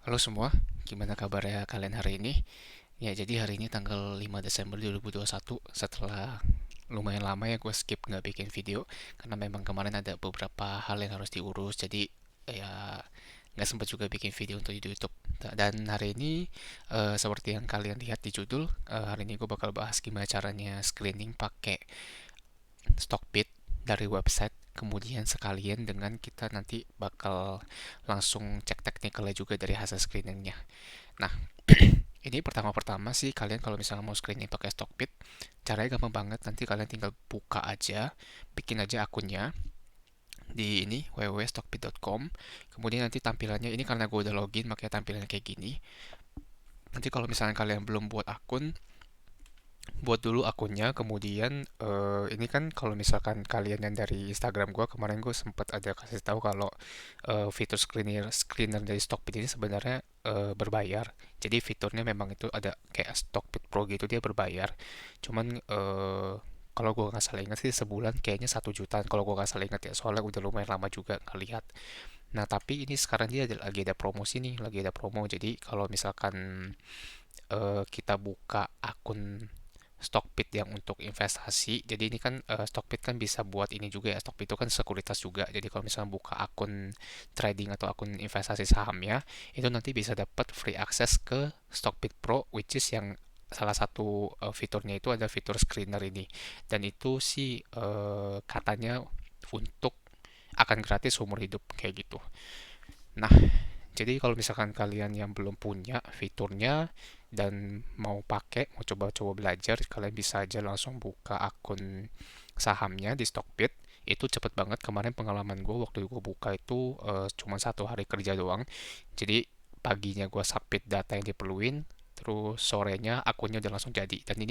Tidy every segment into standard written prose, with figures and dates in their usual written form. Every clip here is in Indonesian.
Halo semua, gimana kabarnya kalian hari ini? Ya, jadi hari ini tanggal 5 Desember 2021 setelah lumayan lama ya gue skip nggak bikin video karena memang kemarin ada beberapa hal yang harus diurus jadi ya nggak sempat juga bikin video untuk di YouTube. Dan hari ini seperti yang kalian lihat di judul, hari ini gue bakal bahas gimana caranya screening pakai Stockbit dari website, kemudian sekalian dengan kita nanti bakal langsung cek teknikalnya juga dari hasil screeningnya. Nah, ini pertama-pertama sih kalian kalau misalnya mau screening pakai Stockbit, caranya gampang banget. Nanti kalian tinggal buka aja, bikin aja akunnya di ini www.stockbit.com. Kemudian nanti tampilannya ini karena gue udah login makanya tampilannya kayak gini. Nanti kalau misalnya kalian belum buat akun, buat dulu akunnya. Kemudian ini kan kalau misalkan kalian yang dari Instagram gue kemarin gue sempat ada kasih tahu kalau fitur screener dari Stockbit ini sebenarnya berbayar. Jadi fiturnya memang itu ada kayak Stockbit Pro gitu, dia berbayar. Cuman kalau gue nggak salah ingat sih sebulan kayaknya 1 jutaan kalau gue nggak salah ingat ya, soalnya udah lumayan lama juga nggak lihat. Nah tapi ini sekarang dia lagi ada promosi nih, lagi ada promo. Jadi kalau misalkan kita buka akun Stockbit yang untuk investasi. Jadi ini kan Stockbit kan bisa buat ini juga ya. Stockbit itu kan sekuritas juga. Jadi kalau misalnya buka akun trading atau akun investasi sahamnya, itu nanti bisa dapat free access ke Stockbit Pro, which is yang salah satu fiturnya itu ada fitur screener ini. Dan itu sih katanya untuk akan gratis seumur hidup kayak gitu. Nah, jadi kalau misalkan kalian yang belum punya fiturnya dan mau pakai, mau coba-coba belajar, kalian bisa aja langsung buka akun sahamnya di Stockbit. Itu cepet banget. Kemarin pengalaman gue waktu gue buka itu cuma 1 hari kerja doang. Jadi paginya gue submit data yang diperluin, terus sorenya akunnya udah langsung jadi. Dan eh,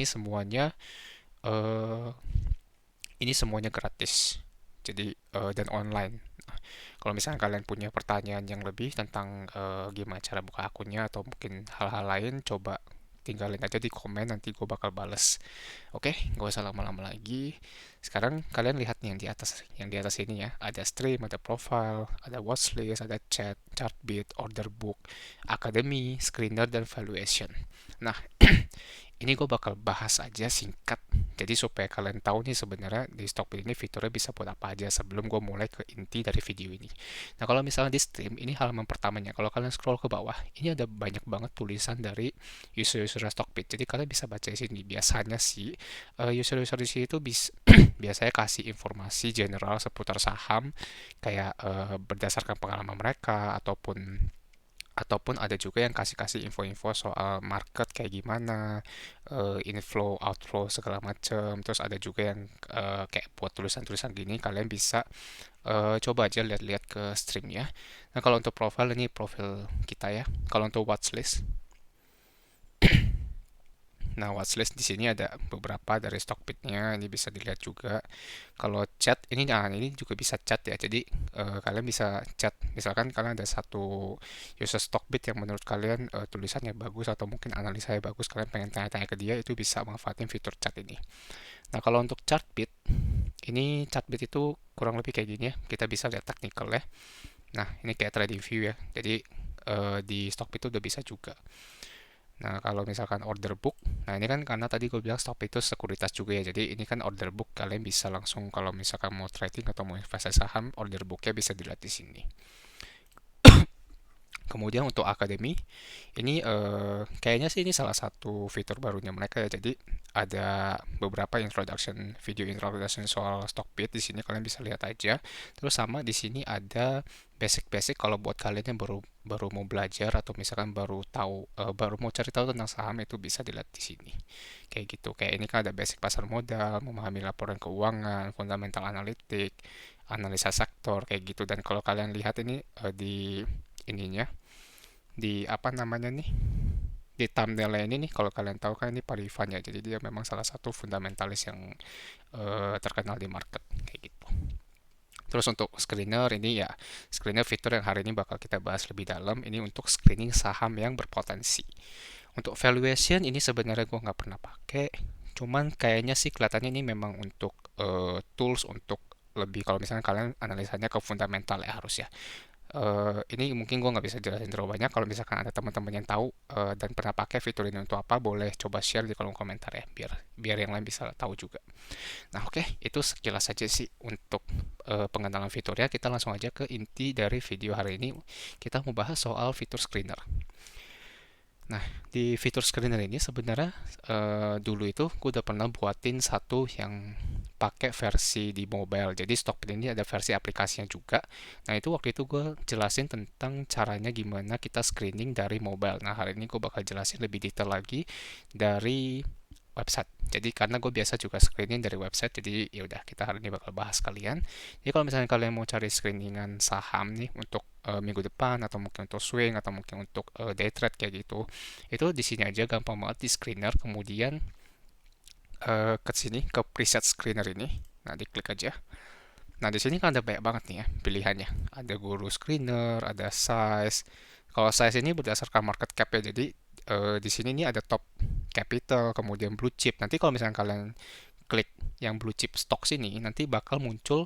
ini semuanya gratis. Jadi dan online. Kalau misalnya kalian punya pertanyaan yang lebih tentang gimana cara buka akunnya atau mungkin hal-hal lain, coba tinggalin aja di komen, nanti gue bakal bales. Oke, gak usah lama-lama lagi. Sekarang kalian lihat nih yang di atas ini ya. Ada stream, ada profile, ada watchlist, ada chat, chartbeat, order book, academy, screener, dan valuation. Nah, ini gue bakal bahas aja singkat. Jadi supaya kalian tahu nih sebenarnya di Stockbit ini fiturnya bisa buat apa aja sebelum gue mulai ke inti dari video ini. Nah kalau misalnya di stream ini halaman pertamanya, kalau kalian scroll ke bawah, ini ada banyak banget tulisan dari user-user Stockbit. Jadi kalian bisa baca di sini. Biasanya sih user-user di sini itu biasanya kasih informasi general seputar saham kayak berdasarkan pengalaman mereka ataupun ada juga yang kasih-kasih info-info soal market kayak gimana, inflow, outflow segala macam. Terus ada juga yang kayak buat tulisan-tulisan gini, kalian bisa coba aja lihat-lihat ke streamnya. Nah kalau untuk profile ini profil kita ya. Kalau untuk watchlist, nah watchlist di sini ada beberapa dari Stockbit-nya, ini bisa dilihat juga. Kalau chat ini, nah ini juga bisa chat ya. Jadi kalian bisa chat. Misalkan kalian ada satu user Stockbit yang menurut kalian tulisannya bagus atau mungkin analisanya bagus, kalian pengen tanya-tanya ke dia, itu bisa manfaatin fitur chat ini. Nah kalau untuk Chartbit itu kurang lebih kayak gini ya. Kita bisa lihat technical ya. Nah ini kayak trading view ya. Jadi di Stockbit itu udah bisa juga. Nah, kalau misalkan order book, nah ini kan karena tadi gue bilang stop itu sekuritas juga ya. Jadi ini kan order book, kalian bisa langsung kalau misalkan mau trading atau mau investasi saham, order booknya bisa dilihat di sini. Kemudian untuk akademi, ini kayaknya sih ini salah satu fitur barunya mereka ya. Jadi ada beberapa video introduction soal Stockbit di sini kalian bisa lihat aja. Terus sama di sini ada basic-basic kalau buat kalian yang baru baru mau belajar atau misalkan baru mau cari tahu tentang saham, itu bisa dilihat di sini. Kayak gitu. Kayak ini kan ada basic pasar modal, memahami laporan keuangan, fundamental analitik, analisa sektor kayak gitu. Dan kalau kalian lihat ini di ininya di apa namanya nih, di thumbnailnya ini nih, kalau kalian tahu kan ini Pak Rifan ya, jadi dia memang salah satu fundamentalis yang terkenal di market kayak gitu. Terus untuk screener ini ya, screener fitur yang hari ini bakal kita bahas lebih dalam, ini untuk screening saham yang berpotensi. Untuk valuation ini sebenarnya gue nggak pernah pakai, cuman kayaknya sih kelihatannya ini memang untuk tools untuk lebih, kalau misalnya kalian analisanya ke fundamental ya harus ya. Ini mungkin gue nggak bisa jelasin terlalu banyak. Kalau misalkan ada teman-teman yang tahu dan pernah pakai fitur ini untuk apa, boleh coba share di kolom komentar ya, biar biar yang lain bisa tahu juga. Nah, oke, itu sekilas saja sih untuk pengenalan fiturnya. Kita langsung aja ke inti dari video hari ini. Kita mau bahas soal fitur screener. Nah, di fitur screener ini sebenarnya dulu itu gue udah pernah buatin satu yang pakai versi di mobile. Jadi Stockbit ini ada versi aplikasinya juga. Nah, itu waktu itu gue jelasin tentang caranya gimana kita screening dari mobile. Nah, hari ini gue bakal jelasin lebih detail lagi dari website. Jadi karena gue biasa juga screening dari website, jadi ya udah kita hari ini bakal bahas kalian. Jadi kalau misalnya kalian mau cari screeningan saham nih untuk minggu depan atau mungkin untuk swing atau mungkin untuk day trade kayak gitu, itu di sini aja gampang banget di screener. Kemudian ke sini ke preset screener ini. Nah, diklik aja. Nah, di sini kan ada banyak banget nih ya pilihannya. Ada guru screener, ada size. Kalau size ini berdasarkan market cap ya. Jadi di sini nih ada top capital, kemudian blue chip. Nanti kalau misalnya kalian klik yang blue chip stock sini, nanti bakal muncul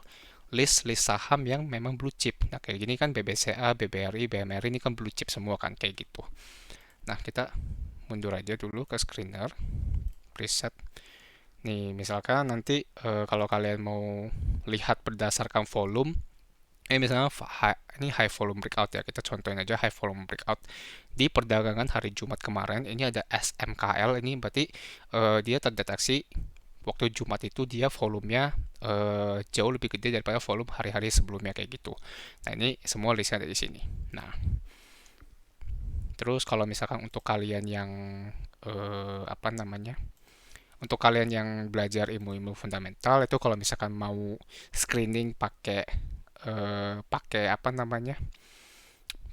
list-list saham yang memang blue chip. Nah, kayak gini kan BBCA, BBRI, BMRI ini kan blue chip semua kan kayak gitu. Nah, kita mundur aja dulu ke screener, preset. Nih, misalkan nanti kalau kalian mau lihat berdasarkan volume, misalnya ini high volume breakout ya, kita contohin aja high volume breakout di perdagangan hari Jumat kemarin. Ini ada SMKL, ini berarti dia terdeteksi waktu Jumat itu dia volumenya jauh lebih gede daripada volume hari-hari sebelumnya kayak gitu. Nah, ini semua listnya ada di sini. Nah, terus kalau misalkan untuk kalian yang apa namanya, untuk kalian yang belajar ilmu-ilmu fundamental itu kalau misalkan mau screening pakai pakai apa namanya,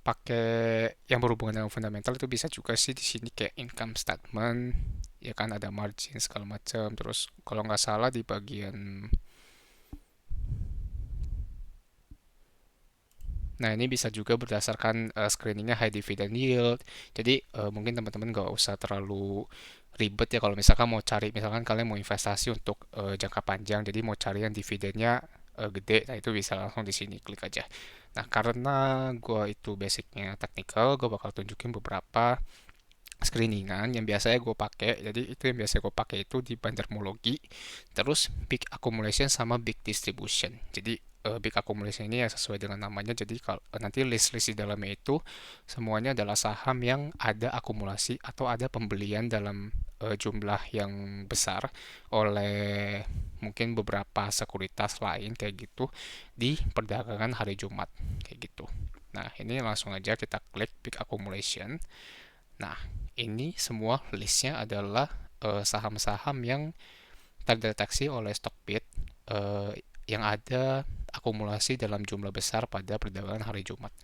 pakai yang berhubungan dengan fundamental itu bisa juga sih di sini kayak income statement ya kan, ada margin segala macam. Terus kalau nggak salah di bagian, nah ini bisa juga berdasarkan screeningnya high dividend yield. Jadi mungkin teman-teman nggak usah terlalu ribet ya kalau misalkan mau cari, misalkan kalian mau investasi untuk jangka panjang, jadi mau cari yang dividennya gede, nah itu bisa langsung di sini klik aja. Nah, karena gue itu basicnya technical, gue bakal tunjukin beberapa screeningan yang biasanya gue pakai. Jadi itu yang biasa gue pakai itu di bandermologi, terus big accumulation sama big distribution. Jadi big accumulation ini ya sesuai dengan namanya. Jadi kalau nanti list-list di dalamnya itu semuanya adalah saham yang ada akumulasi atau ada pembelian dalam jumlah yang besar oleh mungkin beberapa sekuritas lain kayak gitu di perdagangan hari Jumat kayak gitu. Nah, ini langsung aja kita klik big accumulation. Nah, ini semua listnya adalah saham-saham yang terdeteksi oleh Stockbit yang ada akumulasi dalam jumlah besar pada perdagangan hari Jumat.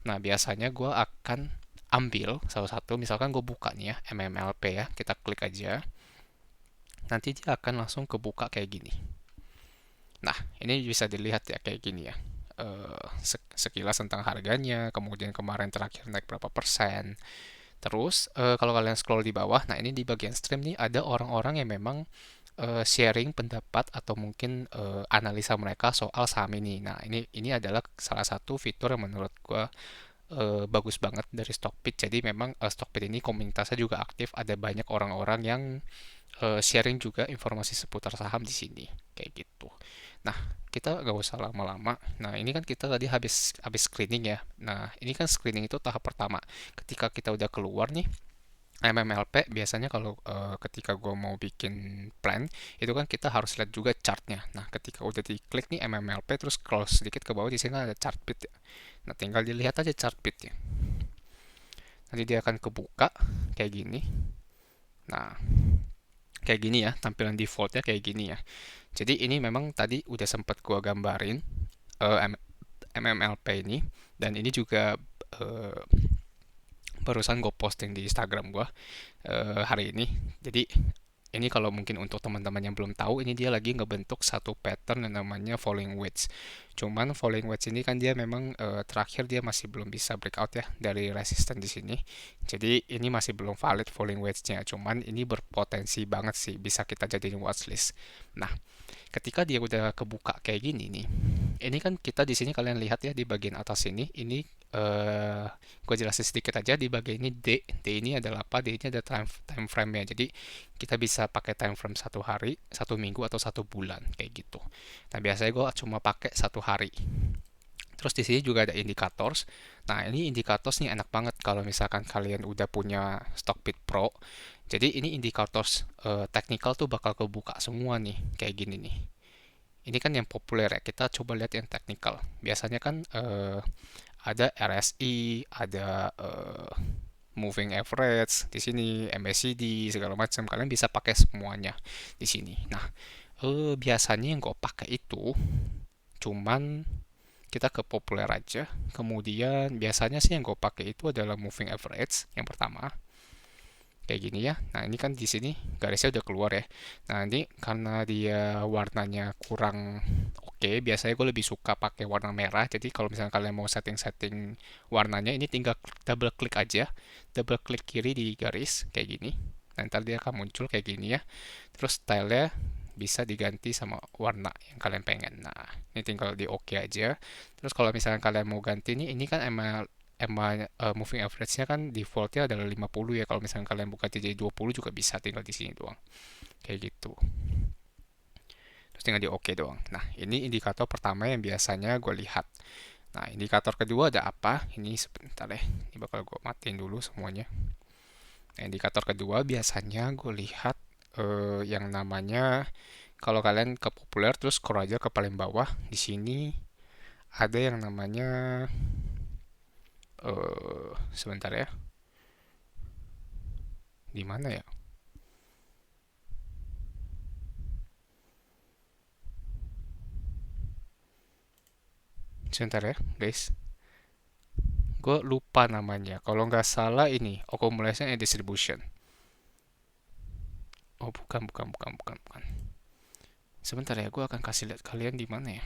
Nah, biasanya gue akan ambil salah satu, misalkan gue buka nih ya, MMLP ya, kita klik aja. Nanti dia akan langsung kebuka kayak gini. Nah, ini bisa dilihat ya kayak gini ya. Sekilas tentang harganya, kemudian kemarin terakhir naik berapa persen. Terus kalau kalian scroll di bawah, nah ini di bagian stream nih ada orang-orang yang memang sharing pendapat atau mungkin analisa mereka soal saham ini. Nah, ini adalah salah satu fitur yang menurut gua bagus banget dari Stockbit. Jadi memang Stockbit ini komunitasnya juga aktif, ada banyak orang-orang yang sharing juga informasi seputar saham di sini kayak gitu. Nah, kita nggak usah lama-lama. Nah, ini kan kita tadi habis habis screening ya. Nah, ini kan screening itu tahap pertama. Ketika kita udah keluar nih MMLP, biasanya kalau ketika gue mau bikin plan itu kan kita harus lihat juga chartnya. Nah, ketika udah diklik nih MMLP terus scroll sedikit ke bawah, di sini kan ada chart bit ya. Nah, tinggal dilihat aja chart bitnya. Nanti dia akan kebuka kayak gini. Nah, kayak gini ya tampilan defaultnya kayak gini ya. Jadi ini memang tadi udah sempat gua gambarin eh, MMLP ini, dan ini juga eh, barusan gue posting di Instagram gua hari ini. Jadi ini kalau mungkin untuk teman-teman yang belum tahu, ini dia lagi ngebentuk satu pattern yang namanya falling wedge. Cuman falling wedge ini kan dia memang terakhir dia masih belum bisa breakout ya dari resisten di sini. Jadi ini masih belum valid falling wedge-nya. Cuman ini berpotensi banget sih bisa kita jadiin watchlist. Nah, ketika dia udah kebuka kayak gini nih, ini kan kita di sini kalian lihat ya di bagian atas ini gue jelasin sedikit aja di bagian ini. D ini adalah apa? D ini ada time frame nya. Jadi kita bisa pakai time frame 1 hari, 1 minggu, atau 1 bulan kayak gitu. Nah biasanya gue cuma pakai 1 hari. Terus di sini juga ada indicators. Nah, ini indicators nih enak banget kalau misalkan kalian udah punya Stockbit Pro. Jadi ini indicators technical tuh bakal kebuka semua nih, kayak gini nih. Ini kan yang populer ya. Kita coba lihat yang technical. Biasanya kan ada RSI, ada moving average di sini, MACD segala macam. Kalian bisa pakai semuanya di sini. Nah, biasanya yang gue pakai itu cuman kita ke populer aja. Kemudian biasanya sih yang gue pakai itu adalah moving average yang pertama. Kayak gini ya. Nah, ini kan di sini garisnya udah keluar ya. Nah, ini karena dia warnanya kurang oke, biasanya gue lebih suka pakai warna merah. Jadi kalau misalnya kalian mau setting-setting warnanya, ini tinggal double klik aja. Double klik kiri di garis kayak gini. Nanti dia akan muncul kayak gini ya. Terus stylenya bisa diganti sama warna yang kalian pengen. Nah, ini tinggal di oke aja. Terus kalau misalnya kalian mau ganti nih, ini kan emang emang moving average-nya kan defaultnya adalah 50 ya. Kalau misalnya kalian buka jadi 20 juga bisa, tinggal di sini doang. Kayak gitu. Terus tinggal di oke doang. Nah, ini indikator pertama yang biasanya gue lihat. Nah, indikator kedua ada apa? Ini sebentar deh. Ini bakal gue matiin dulu semuanya. Nah, indikator kedua biasanya gue lihat yang namanya, kalau kalian ke populer terus scroll aja ke paling bawah, di sini ada yang namanya sebentar ya. Di mana ya? Sebentar ya, guys. Gue lupa namanya. Kalau nggak salah ini accumulation and distribution. Oh, bukan. Sebentar ya, gue akan kasih lihat kalian di mana ya.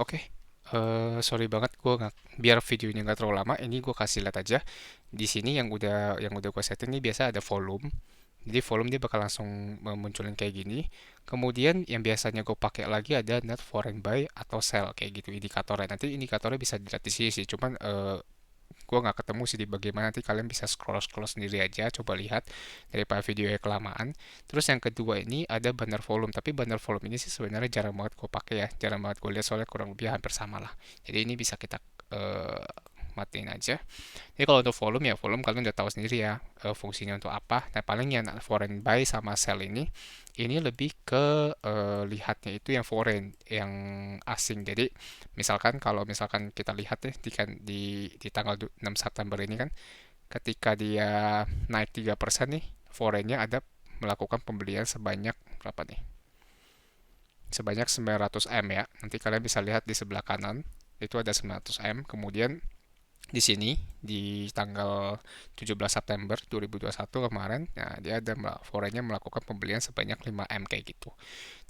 Oke. Sorry banget, gue nggak, biar videonya nggak terlalu lama, ini gue kasih lihat aja. Di sini yang udah gue setting nih, biasa ada volume. Jadi volume dia bakal langsung memunculin kayak gini. Kemudian yang biasanya gue pakai lagi ada net foreign buy atau sell kayak gitu indikatornya. Nanti indikatornya bisa dilihat di sini sih. Cuman gue nggak ketemu sih di bagaimana, nanti kalian bisa scroll scroll sendiri aja, coba lihat daripada videonya kelamaan. Terus yang kedua ini ada banner volume, tapi banner volume ini sih sebenarnya jarang banget gue pakai ya, jarang banget gue lihat, soalnya kurang lebih hampir sama lah. Jadi ini bisa kita eh, matiin aja. Jadi kalau untuk volume ya, volume kalian udah tahu sendiri ya fungsinya untuk apa. Nah paling yang foreign buy sama sell ini lebih ke lihatnya itu yang foreign, yang asing. Jadi misalkan kalau misalkan kita lihat deh di tanggal 6 September ini kan, ketika dia naik 3% nih, foreignnya ada melakukan pembelian sebanyak berapa nih? Sebanyak 900 M ya. Nanti kalian bisa lihat di sebelah kanan itu ada 900 M. Kemudian di sini di tanggal 17 September 2021 kemarin, nah dia ada foreignnya melakukan pembelian sebanyak 5M kayak gitu.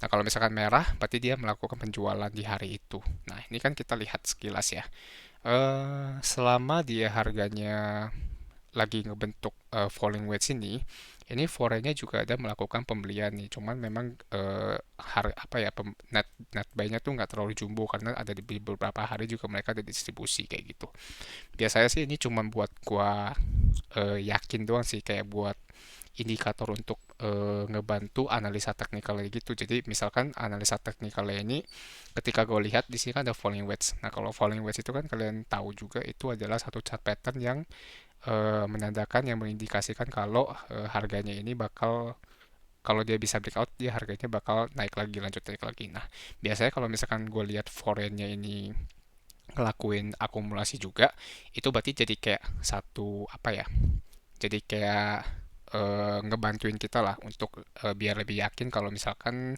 Nah, kalau misalkan merah berarti dia melakukan penjualan di hari itu. Nah, ini kan kita lihat sekilas ya. Selama dia harganya lagi ngebentuk falling wedge ini foreignnya juga ada melakukan pembelian nih. Cuman memang apa ya, net net buy-nya tuh nggak terlalu jumbo karena ada di beberapa hari juga mereka ada distribusi kayak gitu. Biasanya sih ini cuma buat gua yakin doang sih, kayak buat indikator untuk ngebantu analisa teknikalnya gitu. Jadi misalkan analisa teknikalnya ini, ketika gue lihat di sini kan ada falling wedge. Nah kalau falling wedge itu kan kalian tahu juga itu adalah satu chart pattern yang menandakan, yang mengindikasikan kalau harganya ini bakal, kalau dia bisa breakout, dia harganya bakal naik lagi, lanjut naik lagi. Nah biasanya kalau misalkan gue lihat foreignnya ini ngelakuin akumulasi juga, itu berarti jadi kayak satu apa ya, jadi kayak ngebantuin kita lah untuk biar lebih yakin kalau misalkan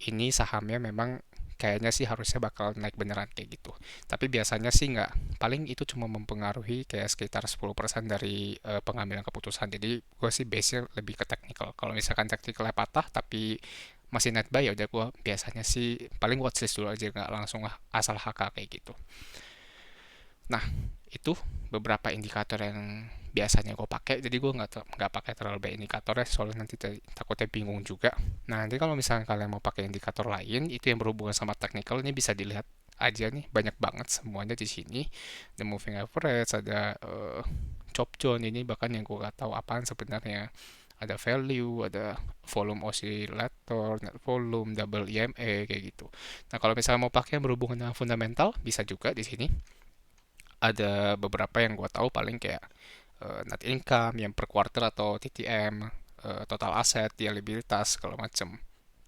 ini sahamnya memang kayaknya sih harusnya bakal naik beneran kayak gitu. Tapi biasanya sih nggak, paling itu cuma mempengaruhi kayak sekitar 10% dari pengambilan keputusan. Jadi gue sih base-nya lebih ke teknikal. Kalau misalkan teknikalnya patah tapi masih net buy, ya udah gue biasanya sih paling watchlist dulu aja, nggak langsung asal HK kayak gitu. Nah, itu beberapa indikator yang biasanya gue pakai, jadi gue nggak pakai terlalu banyak indikator ya, soalnya nanti takutnya bingung juga. Nah, nanti kalau misalnya kalian mau pakai indikator lain itu yang berhubungan sama technical, ini bisa dilihat aja nih, banyak banget semuanya di sini. The moving average, ada chop zone, ini bahkan yang gue gak tahu apaan sebenarnya. Ada value, ada volume oscillator, net volume, double EMA kayak gitu. Nah, kalau misalnya mau pakai yang berhubungan dengan fundamental, bisa juga di sini. Ada beberapa yang gue tahu paling kayak net income yang per quarter atau TTM, total aset, liabilitas, segala macam,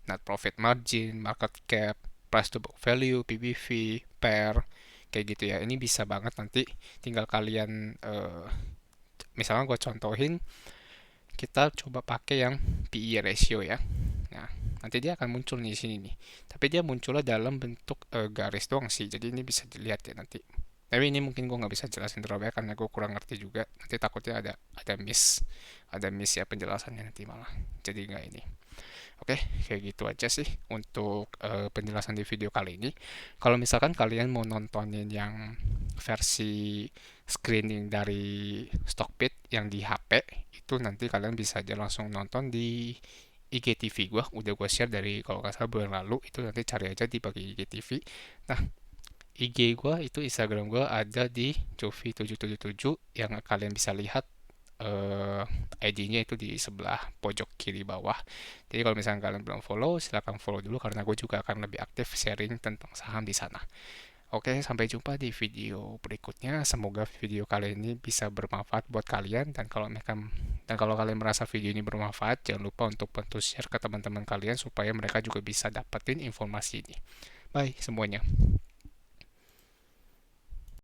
net profit margin, market cap, price to book value, PBV, pair, kayak gitu ya. Ini bisa banget nanti tinggal kalian, misalnya gue contohin, kita coba pakai yang PE ratio ya. Nah, nanti dia akan muncul di sini nih. Tapi dia munculnya dalam bentuk garis doang sih. Jadi ini bisa dilihat ya nanti. Tapi ini mungkin gue nggak bisa jelasin terlalu banyak karena gue kurang ngerti juga. Nanti takutnya ada miss ya penjelasannya nanti malah. Jadi nggak ini. Oke, kayak gitu aja sih untuk penjelasan di video kali ini. Kalau misalkan kalian mau nontonin yang versi screening dari Stockbit yang di HP, itu nanti kalian bisa aja langsung nonton di IGTV gue. Udah gue share dari kalau nggak salah bulan lalu, itu nanti cari aja di bagian IGTV. Nah, IG gue itu Instagram gue ada di Jovi777 yang kalian bisa lihat ID-nya itu di sebelah pojok kiri bawah. Jadi kalau misalnya kalian belum follow, silahkan follow dulu karena gue juga akan lebih aktif sharing tentang saham di sana. Oke, sampai jumpa di video berikutnya. Semoga video kali ini bisa bermanfaat buat kalian, dan kalau kalian merasa video ini bermanfaat, jangan lupa untuk bantu share ke teman-teman kalian supaya mereka juga bisa dapetin informasi ini. Bye semuanya.